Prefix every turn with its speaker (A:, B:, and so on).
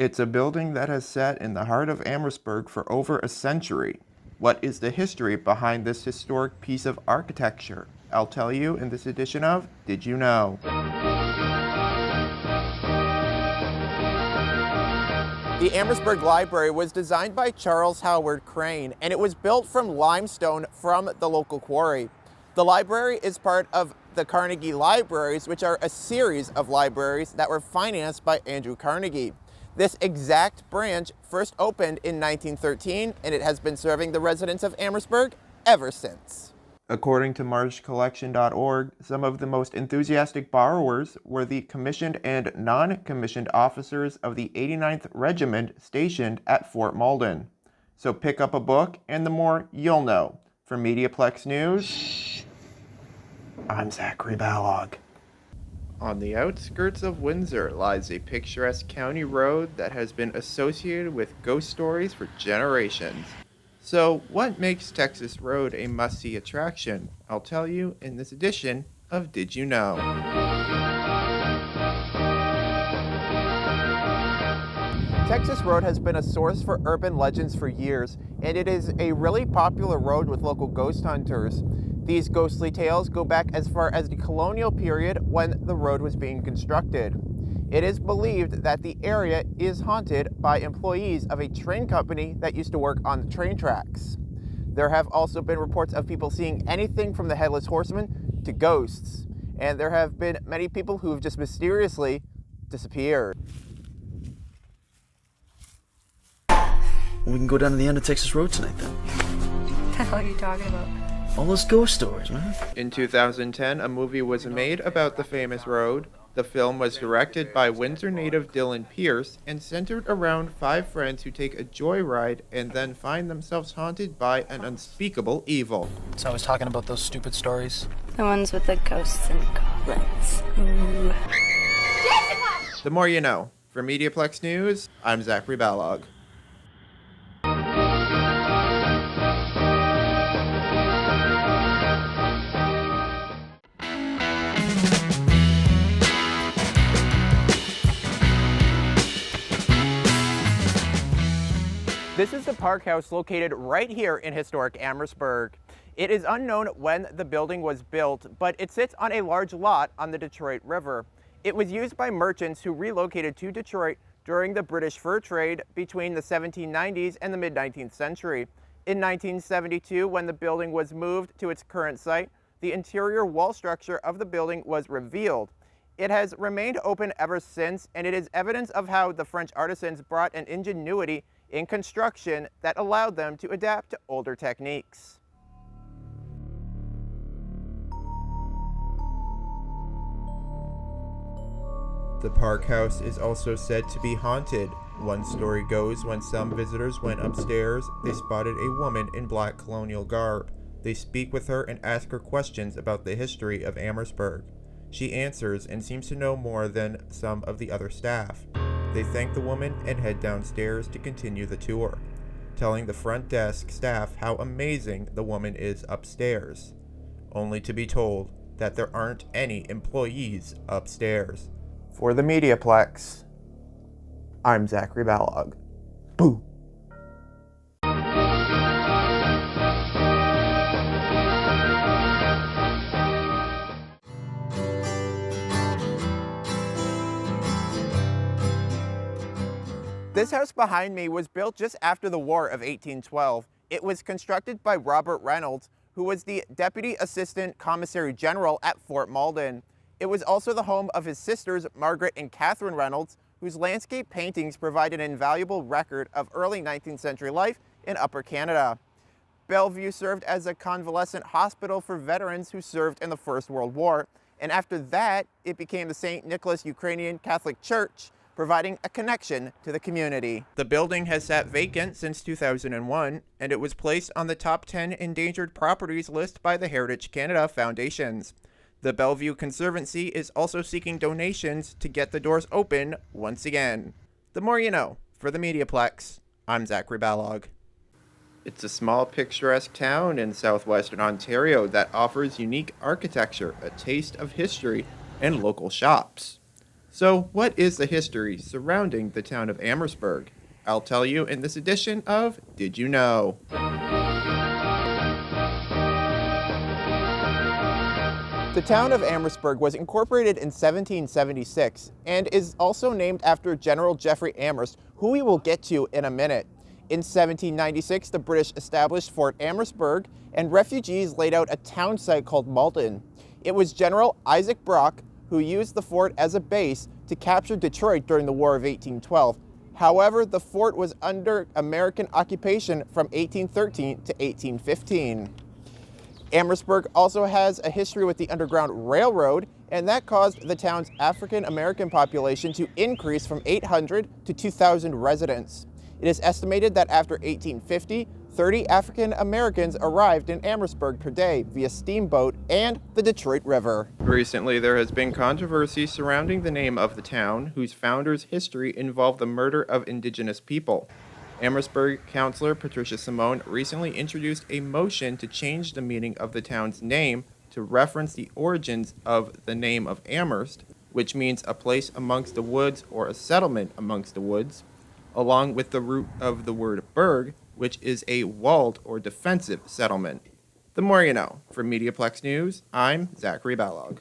A: It's a building that has sat in the heart of Amherstburg for over a century. What is the history behind this historic piece of architecture? I'll tell you in this edition of Did You Know?
B: The Amherstburg Library was designed by Charles Howard Crane, and it was built from limestone from the local quarry. The library is part of the Carnegie Libraries, which are a series of libraries that were financed by Andrew Carnegie. This exact branch first opened in 1913, and it has been serving the residents of Amherstburg ever since.
A: According to marshcollection.org, some of the most enthusiastic borrowers were the commissioned and non-commissioned officers of the 89th Regiment stationed at Fort Malden. So pick up a book, and the more you'll know. For Mediaplex News, I'm Zachary Ballog. On the outskirts of Windsor lies a picturesque county road that has been associated with ghost stories for generations. So, what makes Texas Road a must-see attraction? I'll tell you in this edition of Did You Know?
B: Texas Road has been a source for urban legends for years, and it is a really popular road with local ghost hunters. These ghostly tales go back as far as the colonial period when the road was being constructed. It is believed that the area is haunted by employees of a train company that used to work on the train tracks. There have also been reports of people seeing anything from the Headless Horseman to ghosts, and there have been many people who have just mysteriously disappeared.
C: We can go down to the end of Texas Road tonight then.
D: What the hell are you talking about?
C: All those ghost stories, man.
A: In 2010, a movie was made about the famous road. The film was directed by Windsor native Dylan Pierce and centered around 5 friends who take a joyride and then find themselves haunted by an unspeakable evil.
E: So I was talking about those stupid stories.
D: The ones with the ghosts and goblins. Ooh.
A: The more you know. For Mediaplex News, I'm Zachary Ballog.
B: This is the Park House located right here in historic Amherstburg. It is unknown when the building was built, but it sits on a large lot on the Detroit River. It was used by merchants who relocated to Detroit during the British fur trade between the 1790s and the mid-19th century. In 1972, when the building was moved to its current site, the interior wall structure of the building was revealed. It has remained open ever since, and it is evidence of how the French artisans brought an ingenuity in construction that allowed them to adapt to older techniques.
A: The Park House is also said to be haunted. One story goes when some visitors went upstairs, they spotted a woman in black colonial garb. They speak with her and ask her questions about the history of Amherstburg. She answers and seems to know more than some of the other staff. They thank the woman and head downstairs to continue the tour, telling the front desk staff how amazing the woman is upstairs, only to be told that there aren't any employees upstairs. For the Mediaplex, I'm Zachary Ballog. Boo!
B: This house behind me was built just after the War of 1812. It was constructed by Robert Reynolds, who was the Deputy Assistant Commissary General at Fort Malden. It was also the home of his sisters, Margaret and Catherine Reynolds, whose landscape paintings provide an invaluable record of early 19th century life in Upper Canada. Bellevue served as a convalescent hospital for veterans who served in the First World War, and after that, it became the St. Nicholas Ukrainian Catholic Church, providing a connection to the community. The building has sat vacant since 2001, and it was placed on the top 10 endangered properties list by the Heritage Canada Foundations. The Bellevue Conservancy is also seeking donations to get the doors open once again. The more you know. For the Mediaplex, I'm Zachary Ballog. It's a small, picturesque town in southwestern Ontario that offers unique architecture, a taste of history, and local shops.
A: So, what is the history surrounding the town of Amherstburg? I'll tell you in this edition of Did You Know?
B: The town of Amherstburg was incorporated in 1776 and is also named after General Jeffrey Amherst, who we will get to in a minute. In 1796, the British established Fort Amherstburg, and refugees laid out a town site called Malden. It was General Isaac Brock who used the fort as a base to capture Detroit during the War of 1812. However, the fort was under American occupation from 1813 to 1815. Amherstburg also has a history with the Underground Railroad, and that caused the town's African American population to increase from 800 to 2,000 residents. It is estimated that after 1850, 30 African Americans arrived in Amherstburg per day via steamboat and the Detroit River.
A: Recently, there has been controversy surrounding the name of the town, whose founder's history involved the murder of indigenous people. Amherstburg Councilor Patricia Simone recently introduced a motion to change the meaning of the town's name to reference the origins of the name of Amherst, which means a place amongst the woods or a settlement amongst the woods, along with the root of the word burg, which is a walled or defensive settlement. The more you know. For Mediaplex News, I'm Zachary Ballog.